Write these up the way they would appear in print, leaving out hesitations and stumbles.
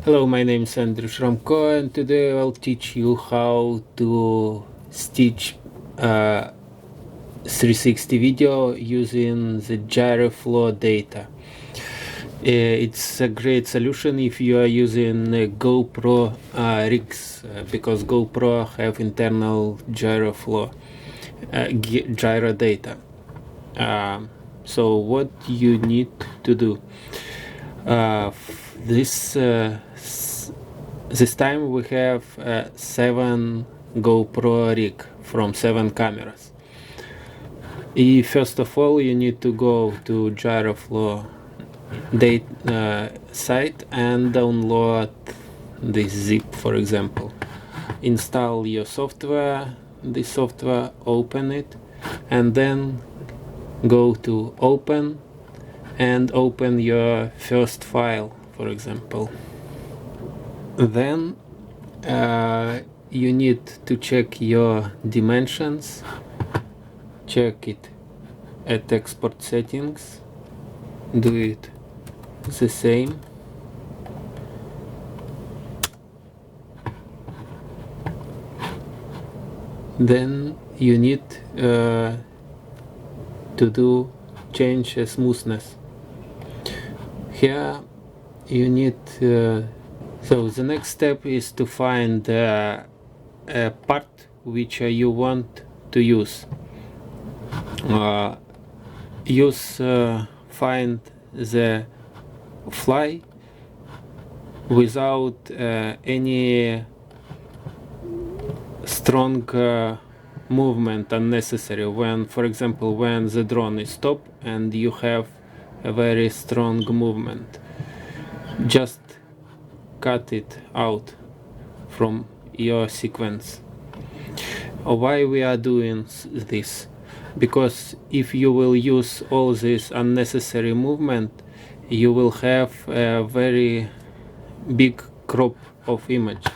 Hello, my name is Shramko, and today I'll teach you how to stitch 360 video using the gyro flow data. It's a great solution if you are using GoPro rigs, because GoPro have internal gyro flow, gyro data. So what you need to do? This time we have 7 GoPro rig from 7 cameras. First of all, you need to go to GyroFlow site and download this zip, for example. Install your software, this software, open it, and then go to open and open your first file, for example. Then you need to check your dimensions, check it at export settings, do it the same. Then you need to do change smoothness. Here you need so the next step is to find a part which you want to use. Find the fly without any strong movement unnecessary. When, for example, when the drone is stopped and you have a very strong movement, just cut it out from your sequence. Why we are doing this? Because if you will use all this unnecessary movement, you will have a very big crop of image.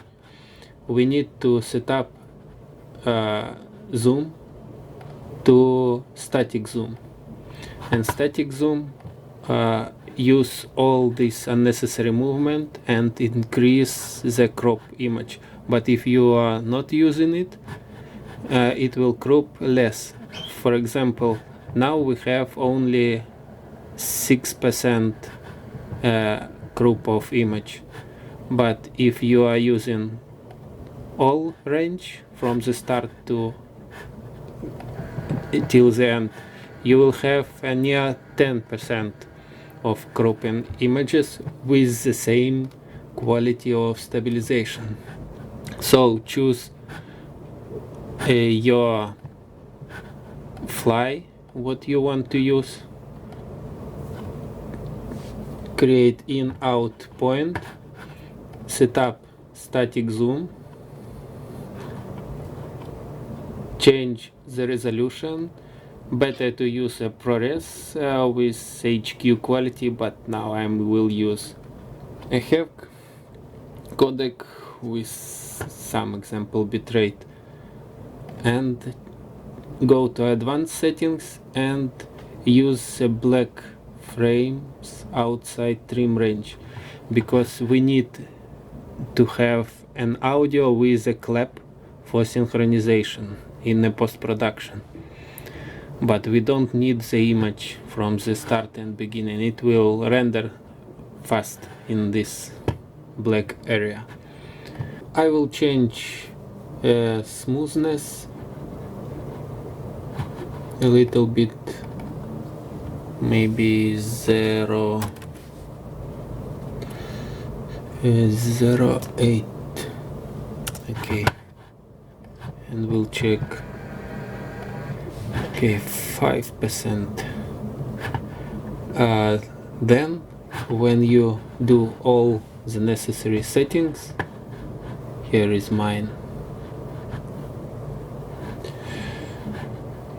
We need to set up zoom to static zoom, and static zoom use all this unnecessary movement and increase the crop image. But if you are not using it, it will crop less. For example, now we have only 6% crop of image, but if you are using all range from the start to till the end, you will have a near 10% of cropping images with the same quality of stabilization. So choose your fly, what you want to use, create in-out point, set up static zoom, change the resolution. Better to use a ProRes with HQ quality, but now I will use a HEV codec with some example bitrate, and go to advanced settings and use black frames outside trim range, because we need to have an audio with a clap for synchronization in the post-production. But we don't need the image from the start and beginning. It will render fast in this black area. I will change smoothness a little bit, maybe 0.8. Okay, and we'll check. Okay, 5%. Then when you do all the necessary settings, here is mine,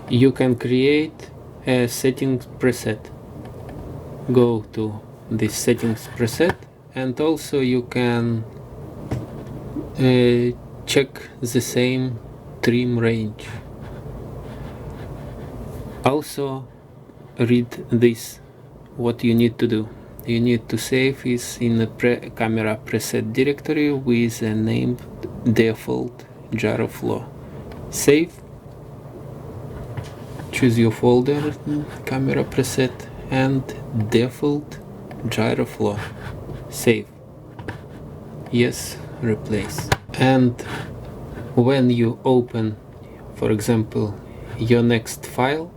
you can create a settings preset. Go to this settings preset, and also you can check the same trim range. Also read this, what you need to do. you need to save is in the camera preset directory with a named default Gyro flow. Save, choose your folder, camera preset, and default Gyro flow. Save. Yes, replace. And when you open, for example, your next file,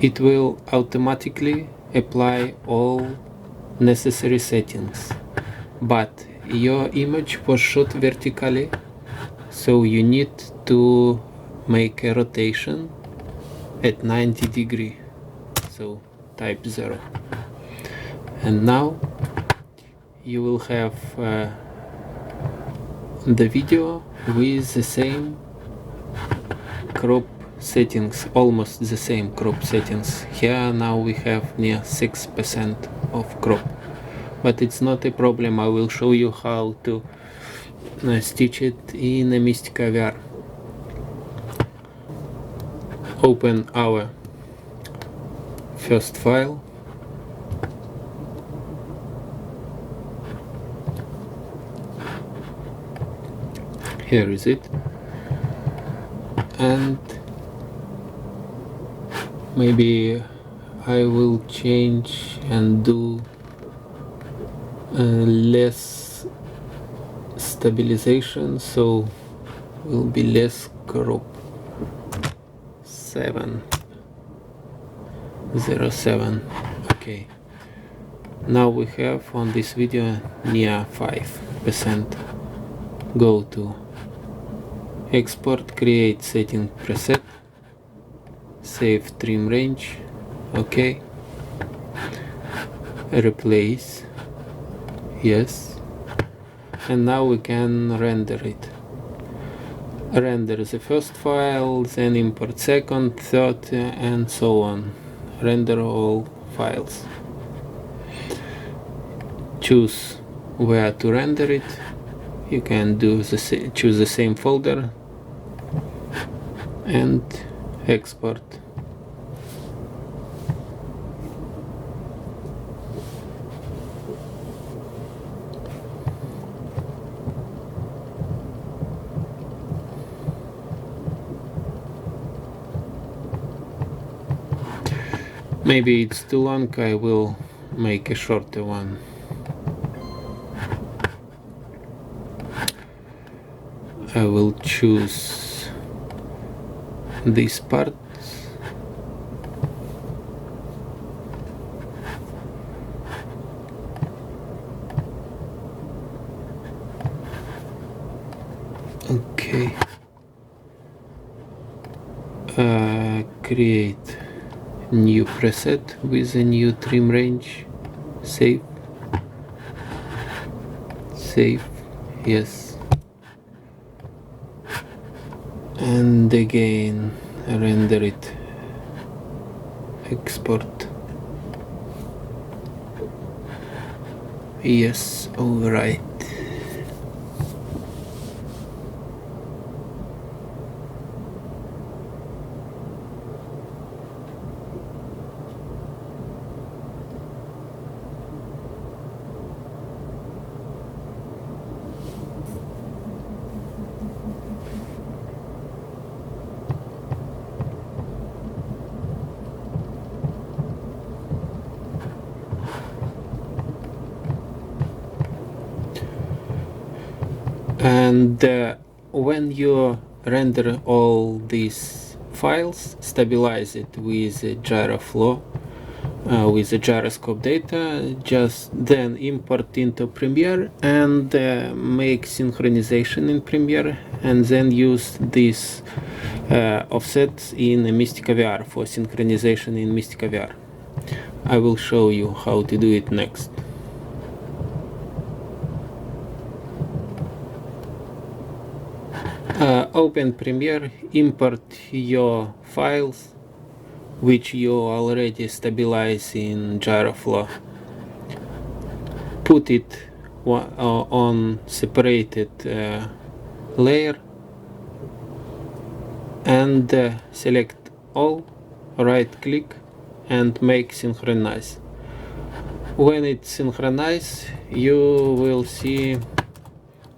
it will automatically apply all necessary settings. But your image was shot vertically, so you need to make a rotation at 90 degrees. So type 0. And now you will have the video with the same crop settings, almost the same crop settings. Here now we have near 6% of crop, but it's not a problem. I will show you how to stitch it in a MistikaVR. Open our first file. Here is it. And maybe I will change and do less stabilization, so will be less crop. 707. Okay, now we have on this video near 5%. Go to export, create setting preset, save trim range. Okay, replace. Yes, and now we can render it. Render the first file, then import second, third, and so on. Render all files. Choose where to render it. You can do choose the same folder and export. Maybe it's too long, I will make a shorter one. I will choose this part. Okay. Create new preset with a new trim range. Save. Save. Yes. And again render it. Export. Yes, overwrite. And when you render all these files, stabilize it with a gyro flow, with the gyroscope data, just then import into Premiere and make synchronization in Premiere, and then use this offset in MistikaVR for synchronization in MistikaVR. I will show you how to do it next. Open Premiere, import your files which you already stabilize in Gyroflow. Put it on separated layer and select all, right click and make synchronize. When it's synchronized, you will see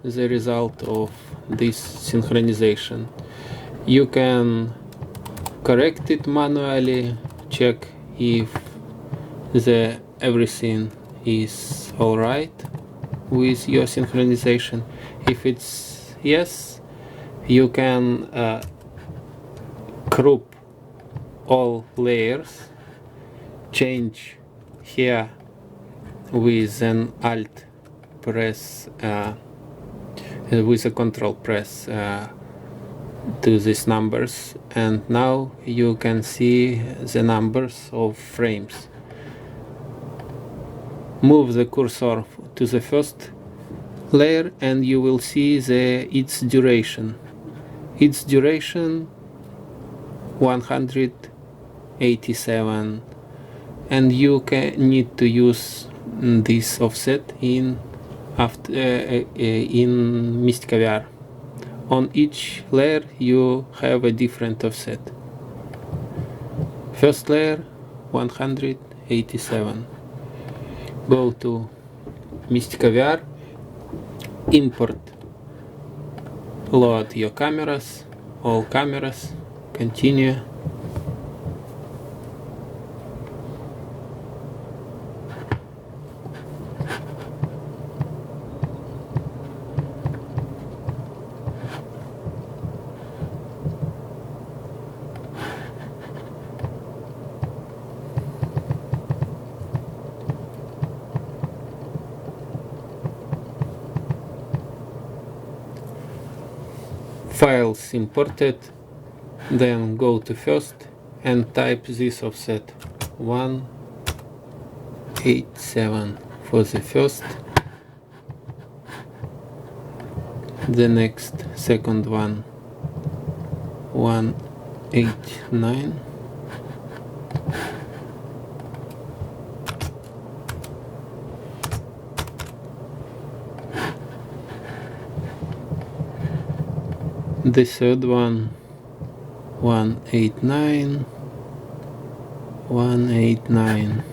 the result of this synchronization. You can correct it manually, check if everything is alright with your synchronization. If it's yes, you can group all layers, change here with an alt press, with a control press to these numbers, and now you can see the numbers of frames. Move the cursor to the first layer and you will see its duration. Its duration 187, and you need to use this offset in MistikaVR. On each layer you have a different offset. First layer 187. Go to MistikaVR, import, load your cameras, all cameras, continue. Files imported, then go to first and type this offset 187 for the first, the next second one 189, the third one 189, 189.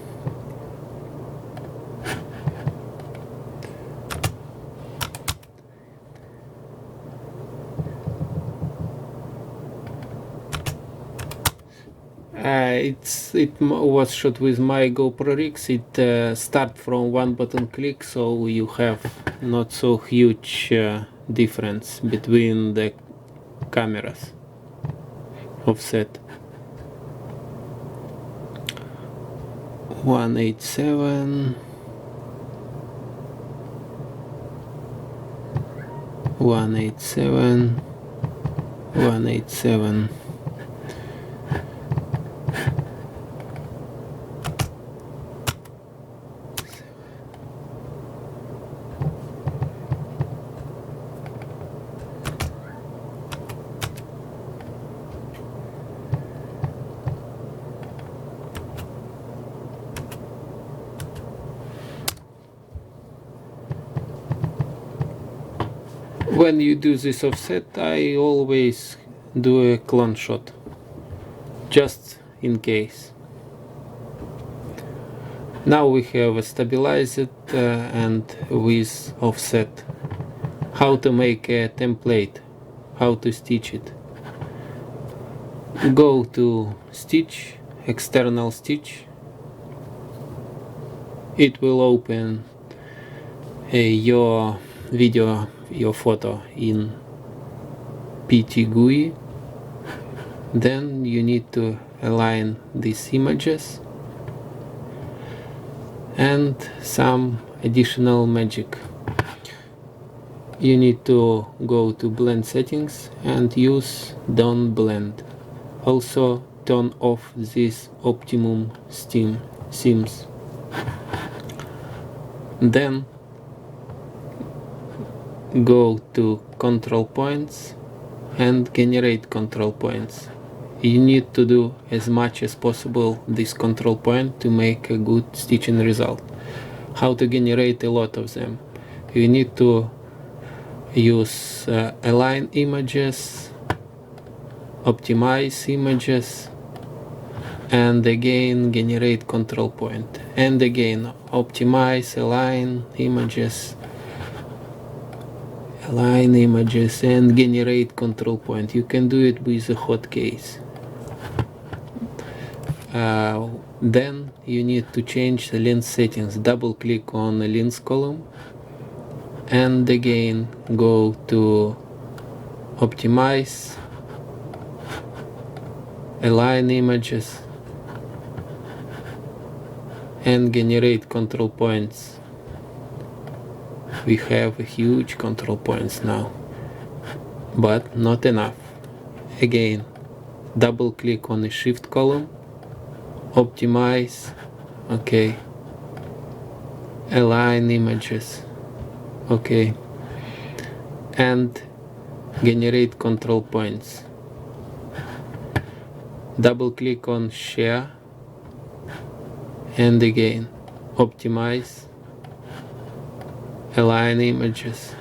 It was shot with my GoPro rigs. It start from one button click, so you have not so huge difference between the cameras offset. 187, 187, 187. When you do this offset, I always do a clone shot, just in case. Now we have stabilized and with offset. How to make a template, how to stitch it. Go to stitch, external stitch. It will open your video, your photo in PTGUI. Then you need to align these images and some additional magic. You need to go to blend settings and use don't blend. Also turn off this optimum seams. Then go to control points and generate control points. You need to do as much as possible this control point to make a good stitching result. How to generate a lot of them? You need to use align images, optimize images, and again generate control point, and again optimize, align images and generate control point. You can do it with the hotkeys. Then you need to change the lens settings. Double click on the lens column and again go to optimize, align images and generate control points. We have huge control points now, but not enough. Again, double click on the shift column, optimize, okay, align images, okay, and generate control points. Double click on share and again optimize, align images,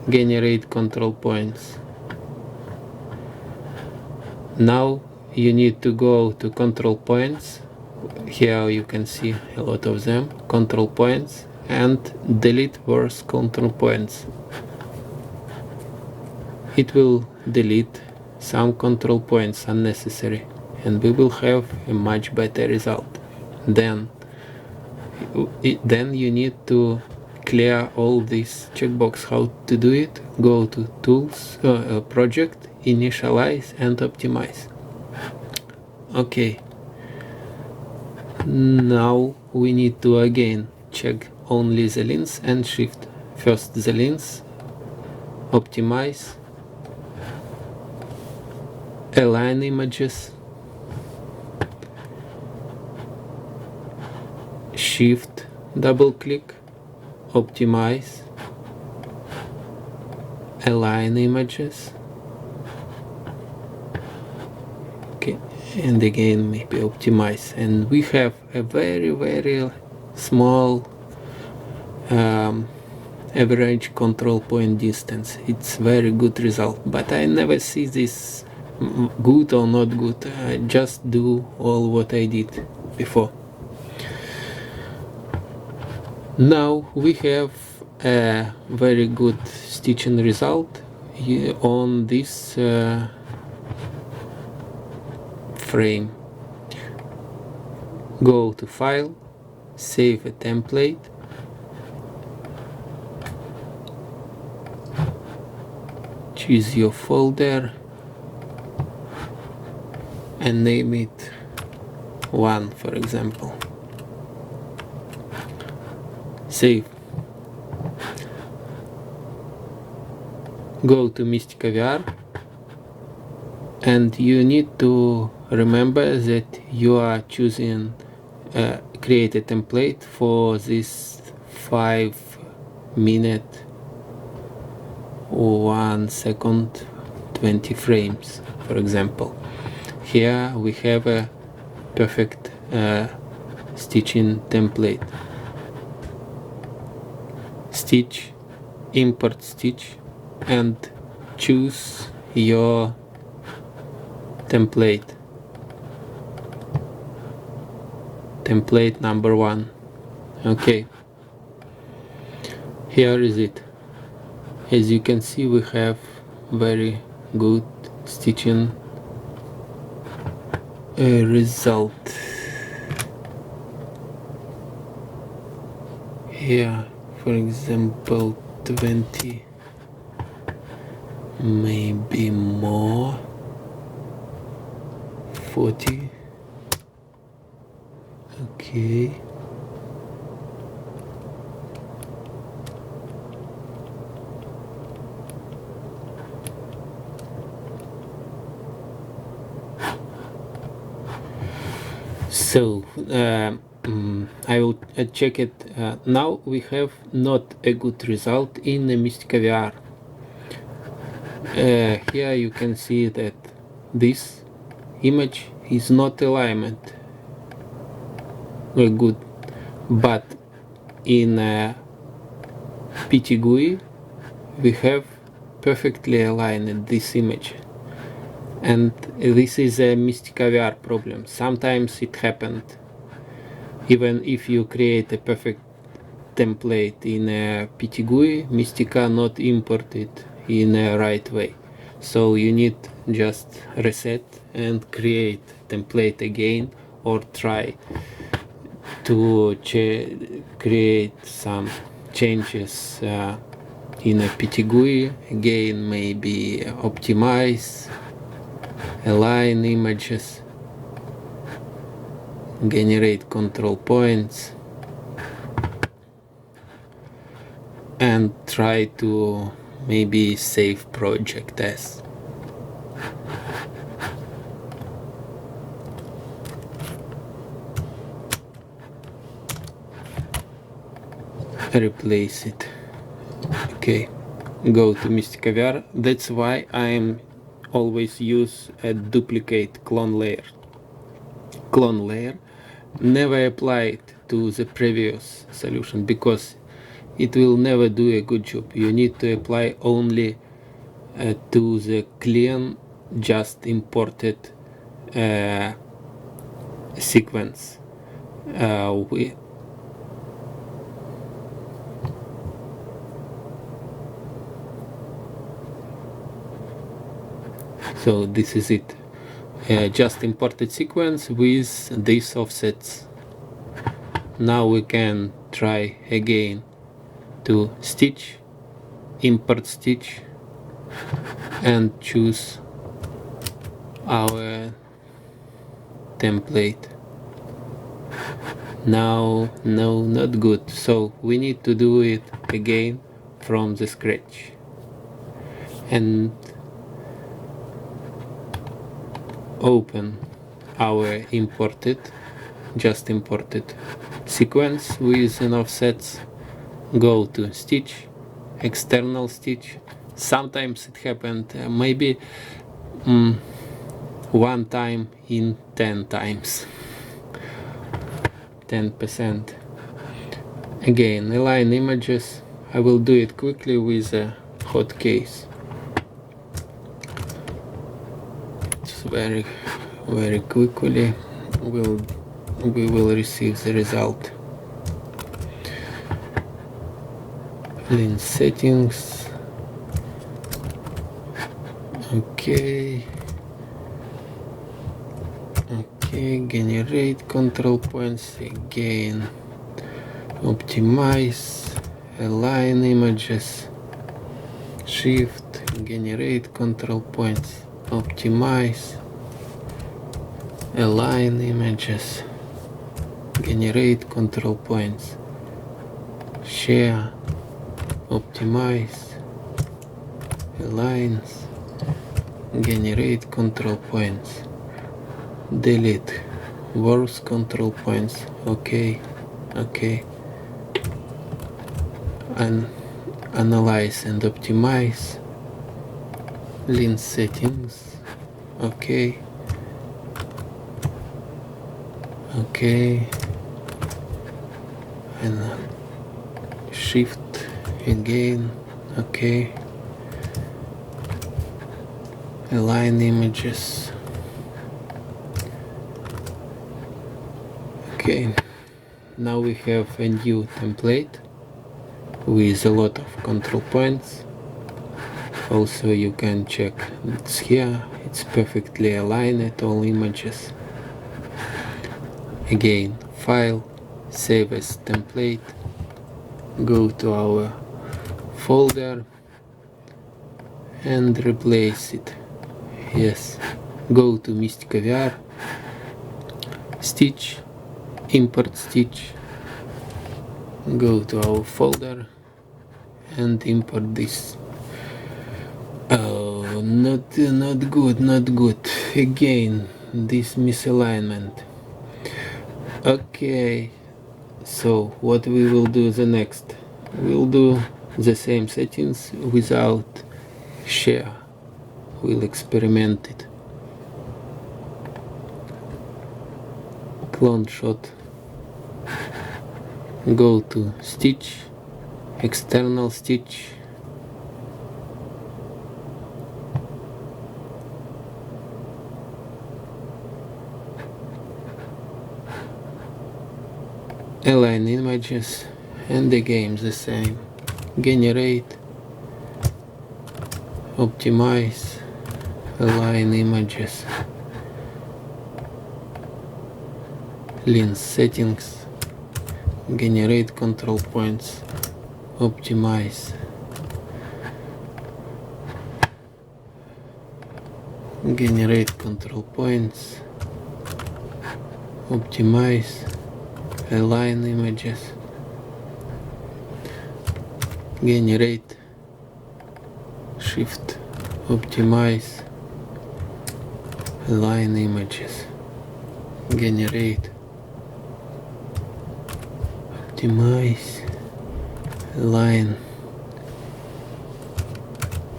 generate control points. Now you need to go to control points. Here you can see a lot of them, control points, and delete worst control points. It will delete some control points unnecessary and we will have a much better result. Then you need to clear all this checkbox. How to do it? Go to tools, project, initialize and optimize. Okay, now we need to again check only the lens and shift. First the lens, optimize, align images, shift, double click, optimize, align images, okay, and again maybe optimize, and we have a very small average control point distance. It's very good result, but I never see this good or not good. I just do all what I did before. Now we have a very good stitching result on this frame. Go to File, save a template, choose your folder and name it 1, for example. Save. Go to MistikaVR and you need to remember that you are choosing create a template for this 5-minute 1 second 20 frames, for example. Here we have a perfect stitching template. Stitch, import stitch and choose your template number 1. Okay, here is it. As you can see, we have very good stitching result. Here, for example, 20, maybe more, 40. Okay. So I will check it. Now we have not a good result in the MistikaVR. Here you can see that this image is not alignment good, but in PTGUI we have perfectly aligned this image, and this is a MistikaVR problem. Sometimes it happened. Even if you create a perfect template in a PTGUI, Mistika not import it in a right way. So you need just reset and create template again, or try to create some changes in a PTGUI. Again, maybe optimize, align images, generate control points, and try to maybe save project as. Replace it. Okay, go to MistikaVR. That's why I'm always use a duplicate clone layer. Clone layer never apply it to the previous solution, because it will never do a good job. You need to apply only to the clean, just imported sequence. So this is it. Just imported sequence with these offsets. Now we can try again to stitch, import stitch, and choose our template. Now, no, not good. So we need to do it again from the scratch. And open our just imported sequence with an offsets. Go to stitch, external stitch. Sometimes it happened maybe one time in 10 times, 10%. Again, align images. I will do it quickly with a hot case. It's very quickly we will receive the result. In settings, okay, generate control points again, optimize, align images, shift, generate control points, optimize, align images, generate control points, share, optimize, aligns, generate control points, delete worst control points, okay, and analyze and optimize, lean settings, okay, and shift again, okay, align images, okay. Now we have a new template with a lot of control points. Also you can check it's here, it's perfectly aligned at all images. Again, file, save as template, go to our folder and replace it. Yes, go to MistikaVR, stitch, import stitch, go to our folder and import this. Oh, not good. Again, this misalignment. Okay, so what we will do the next? We'll do the same settings without share. We'll experiment it. Clone shot. Go to stitch, external stitch, align images, and again the same. Generate, optimize, align images, lens settings, generate control points, optimize, generate control points, optimize, align images, generate, shift, optimize, align images, generate, optimize, align,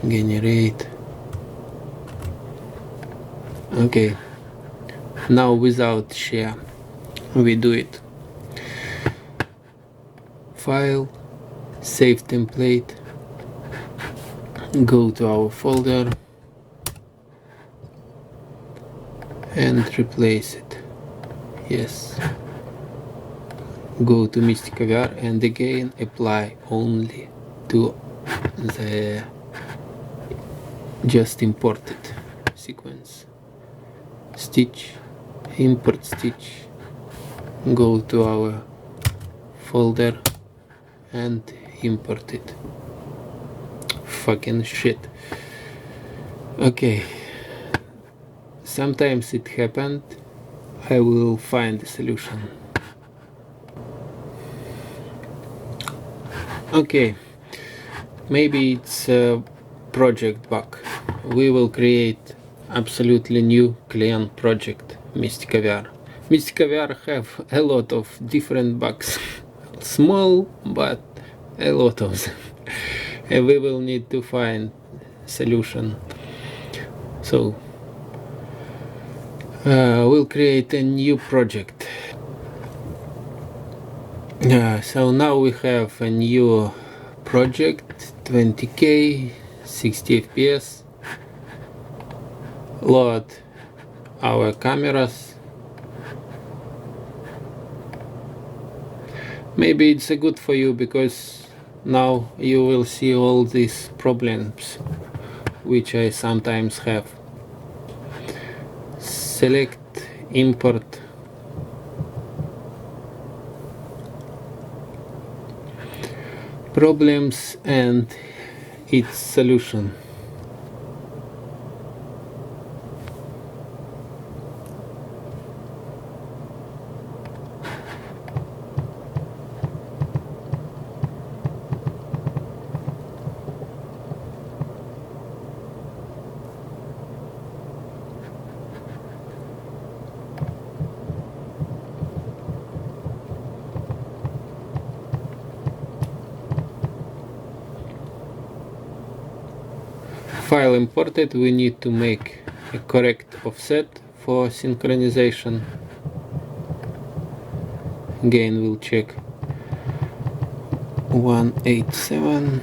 generate. Okay, now without share we do it. File, save template, go to our folder and replace it. Yes, go to MistikaVR and again apply only to the just imported sequence. Stitch, import stitch, go to our folder and import it. Fucking shit. Okay, sometimes it happened. I will find a solution. Okay, maybe it's a project bug. We will create absolutely new client project MistikaVR. MistikaVR have a lot of different bugs. Small, but a lot of them. And we will need to find solution. So we'll create a new project. So now we have a new project, 20k, 60 fps. Load our cameras. Maybe it's good for you because now you will see all these problems which I sometimes have. Select, import, problems and its solution. File imported, we need to make a correct offset for synchronization. Again, we'll check 187.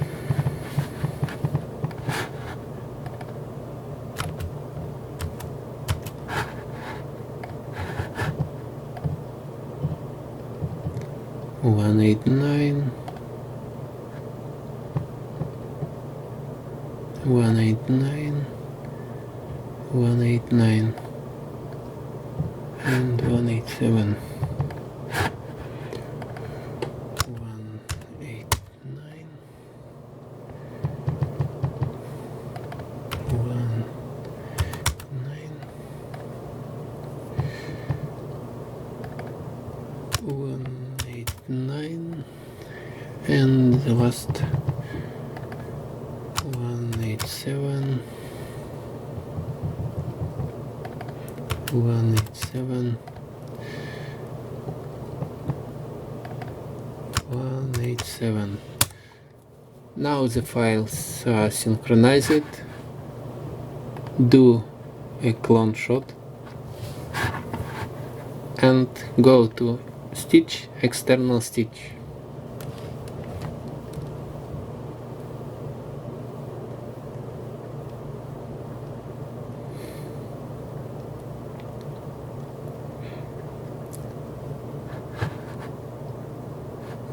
One 189, 189, 189, and 187. 189, 189, and the last 187, 187, 187. Now the files are synchronized. Do a clone shot and go to stitch, external stitch.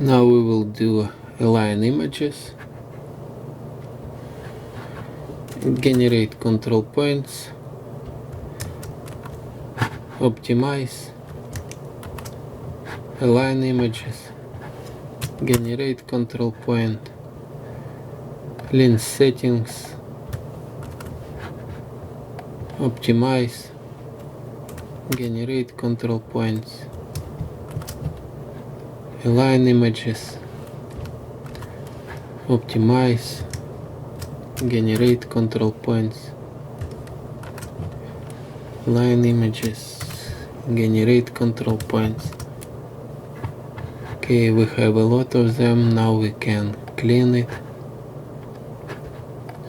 Now we will do align images, generate control points, optimize, align images, generate control point, lens settings, optimize, generate control points, align images, optimize, generate control points, align images, generate control points. Okay, we have a lot of them. Now we can clean it.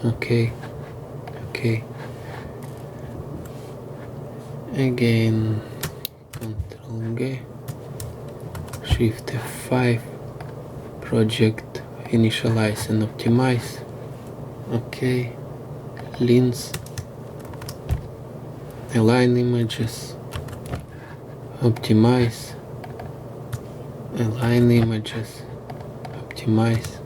Okay, again, Ctrl G, Shift F5, project, initialize and optimize. Okay, lens, align images, optimize, align images, optimize.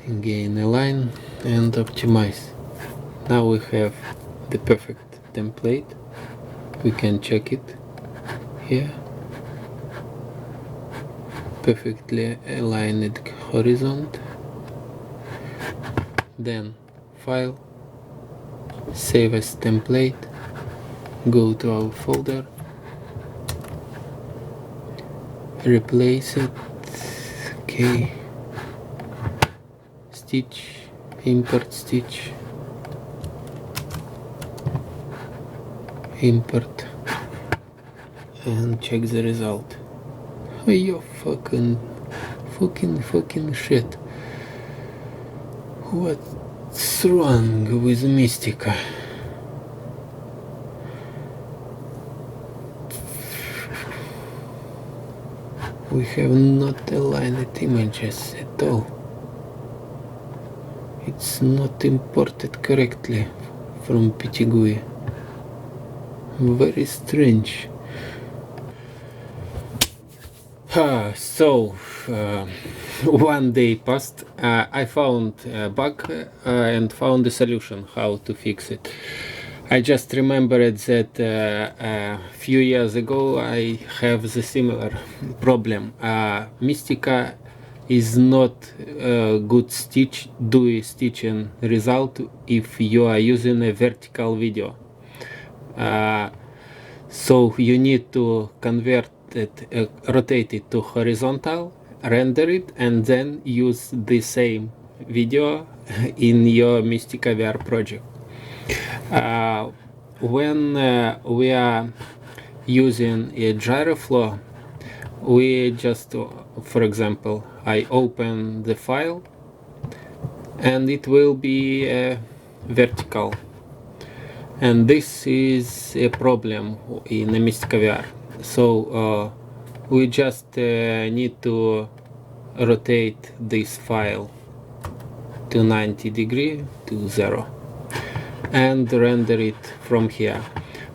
Again, align and optimize. Now we have the perfect template. We can check it here. Perfectly aligned horizon. Then file, save as template, go to our folder, replace it. Okay, stitch, import stitch, import, and check the result. Oh, you fucking shit. What's wrong with Mistika? We have not aligned images at all. It's not imported correctly from PTGUI. Very strange. One day passed. I found a bug and found a solution how to fix it. I just remembered that a few years ago I have the similar problem. Mistika is not a good stitching result if you are using a vertical video. So you need to convert it, rotate it to horizontal, render it, and then use the same video in your MistikaVR project. When we are using a gyro flow, we just, for example, I open the file and it will be vertical, and this is a problem in a MistikaVR. So we just need to rotate this file to 90 degrees to 0 and render it from here.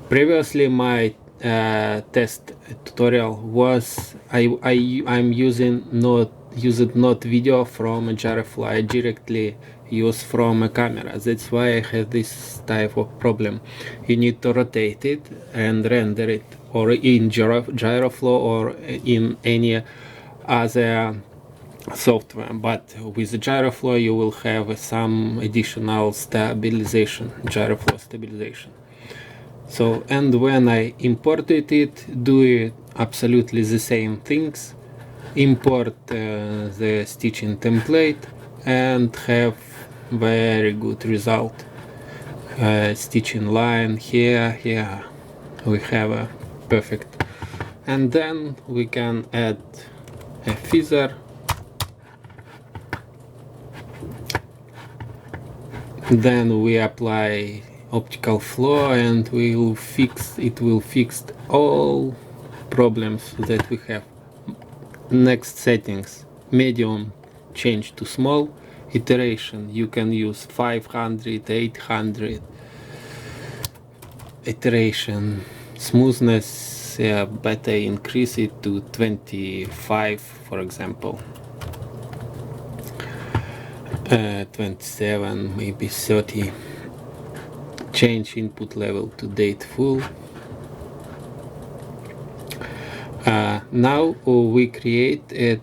Previously my test tutorial was I'm using not video from a gyro flow. I directly use from a camera. That's why I have this type of problem. You need to rotate it and render it, or in gyro flow or in any other software, but with the gyro flow you will have some additional stabilization, gyro flow stabilization. So, and when I imported it, do it absolutely the same things, import the stitching template and have very good result. Stitching line here we have a perfect, and then we can add a feather. Then we apply optical flow and it will fix all problems that we have. Next settings, medium change to small, iteration you can use 500, 800, iteration, smoothness parameters, better increase it to 25, for example, 27, maybe 30. Change input level to date full. Now we create a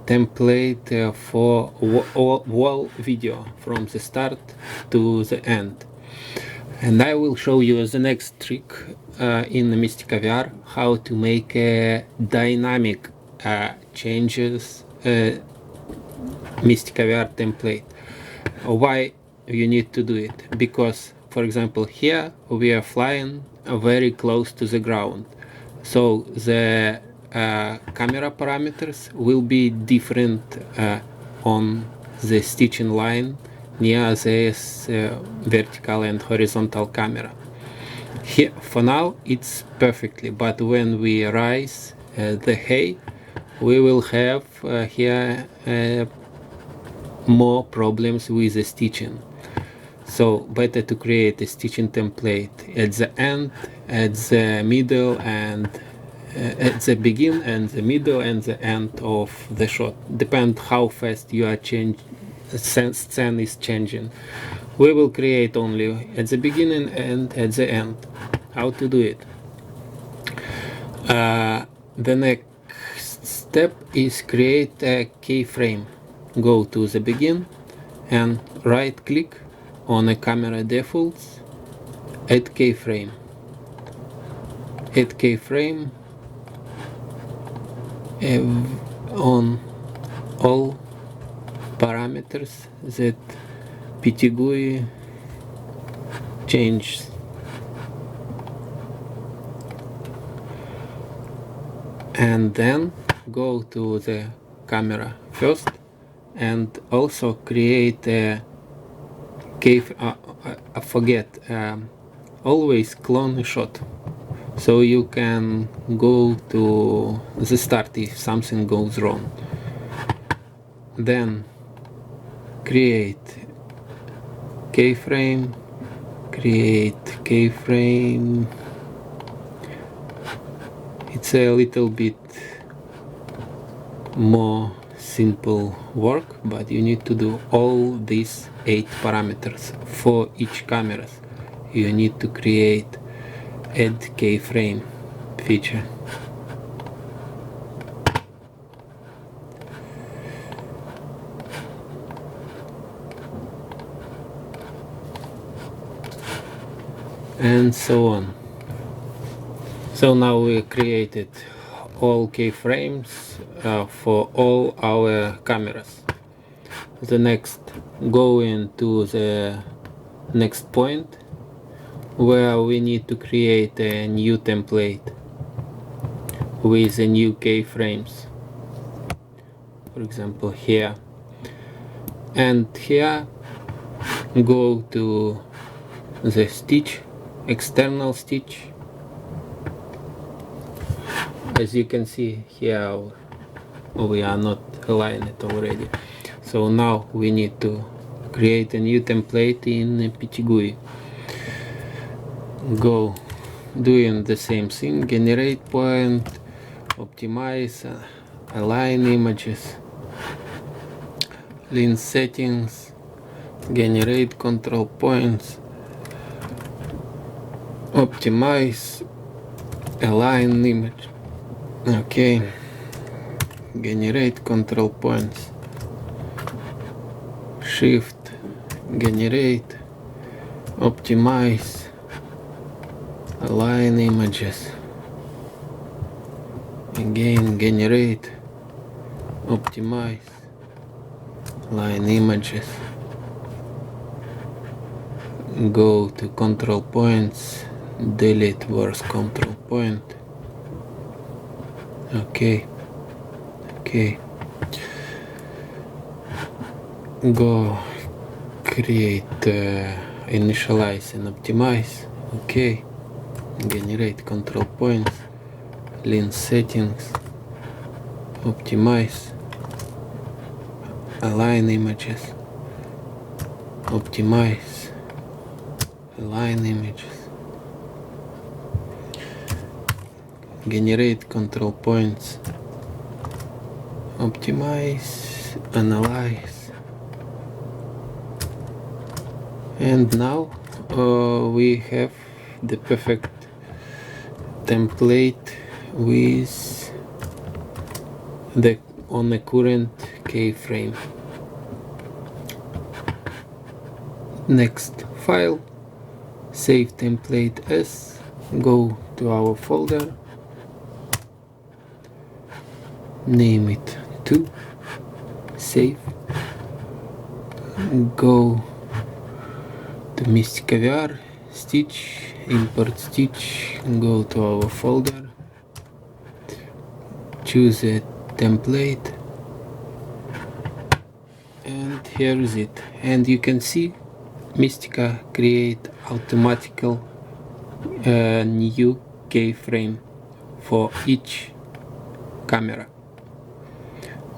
template for wall video from the start to the end. And I will show you the next trick in MistikaVR, how to make dynamic changes MistikaVR template. Why you need to do it? Because, for example, here we are flying very close to the ground, so the camera parameters will be different on the stitching line near this vertical and horizontal camera. Here, for now, it's perfectly, but when we rise the hay, we will have here more problems with the stitching. So better to create a stitching template at the end, at the middle, and at the begin and the middle and the end of the shot. Depend how fast you are changing, scene is changing. We will create only at the beginning and at the end. How to do it? The next step is create a keyframe. Go to the begin and right click on a camera defaults, add keyframe. Add keyframe on all parameters that PTGUI changes. And then go to the camera first and also create a always clone a shot, so you can go to the start if something goes wrong. Then create keyframe, it's a little bit more simple work, but you need to do all these 8 parameters for each camera. You need to create add keyframe feature. And so on. So now we created all keyframes for all our cameras. The next, go into the next point where we need to create a new template with the new keyframes. For example, here. And here, go to the stitch, external stitch. As you can see here, we are not aligned already. So now we need to create a new template in PTGUI. Go doing the same thing, generate point, optimize, align images, lean settings, generate control points, optimize, align image. Okay, generate control points, shift, generate, optimize, align images, again generate, optimize, align images, go to control points, delete worst control point. Okay, go create, initialize and optimize. Okay, generate control points, lean settings, optimize, align images, optimize, align images, generate control points, optimize, analyze, and now we have the perfect template with on the current keyframe. Next, file, save template as, go to our folder, name it to, save, go to MistikaVR, stitch, import stitch, go to our folder, choose a template, and here is it. And you can see Mistika create automatical new keyframe for each camera.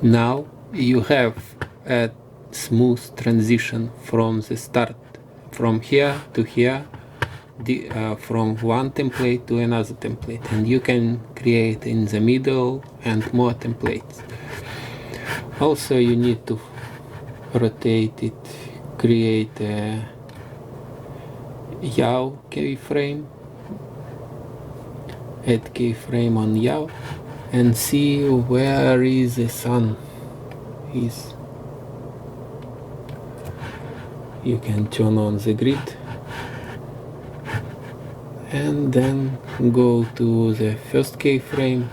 Now you have a smooth transition from the start, from here to here, from one template to another template, and you can create in the middle and more templates. Also, you need to rotate it, create a yaw keyframe, add keyframe on yaw, and see where is the sun is. You can turn on the grid and then go to the first keyframe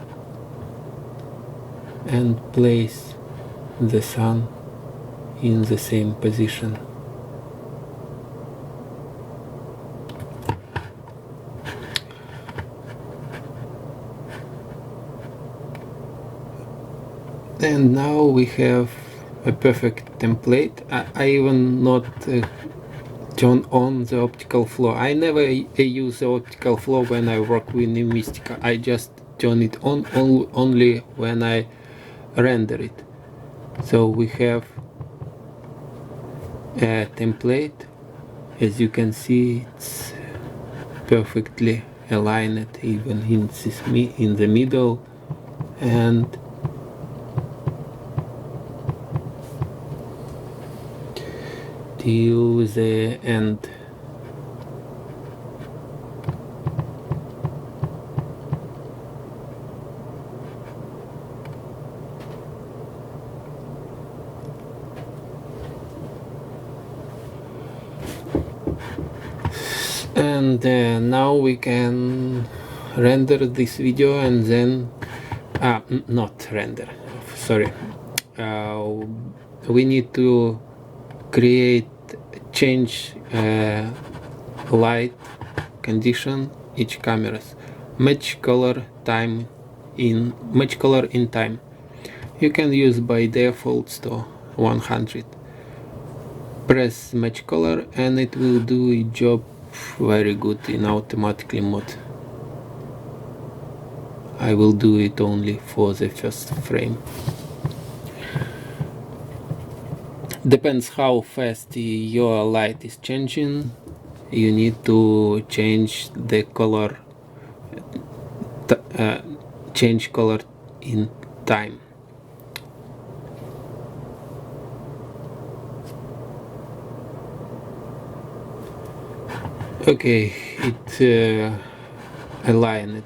and place the sun in the same position. And now we have a perfect template. I even not turn on the optical flow. I never use the optical flow when I work with Mistika. I just turn it on only when I render it. So we have a template. As you can see, it's perfectly aligned even in the middle and till the end. And now we can render this video and then not render, sorry, we need to change light condition each cameras, match color in time. You can use by default to 100. Press match color and it will do a job very good in automatically mode. I will do it only for the first frame. Depends how fast your light is changing. You need to change the color, change color in time. Okay, it aligned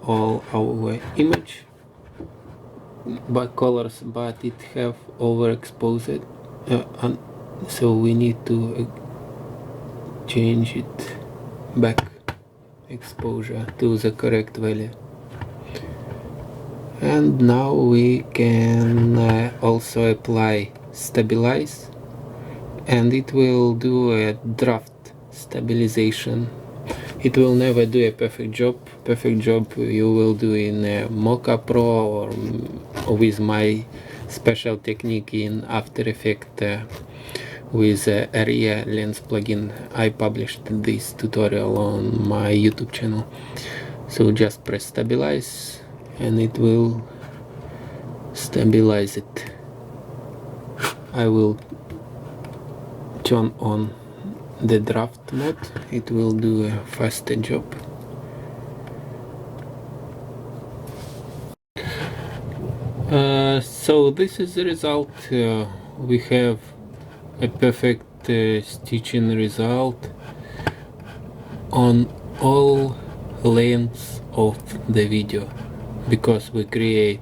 all our image by colors, but it have overexposed, so we need to change it back exposure to the correct value. And now we can also apply stabilize, and it will do a draft stabilization. It will never do a perfect job. Perfect job you will do in Mocha Pro or with my special technique in After Effects with area lens plugin. I published this tutorial on my YouTube channel. So just press stabilize and it will stabilize it. I will turn on the draft mode. It will do a faster job. So this is the result. We have a perfect stitching result on all lengths of the video, because we create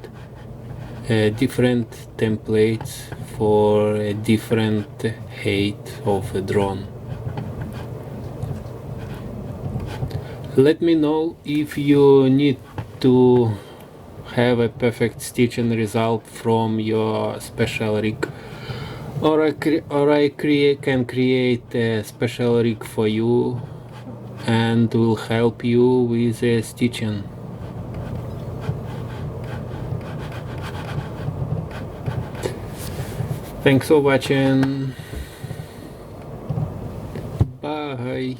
different templates for a different height of a drone. Let me know if you need to have a perfect stitching result from your special rig, or I can create a special rig for you and will help you with the stitching. Thanks for watching. Bye.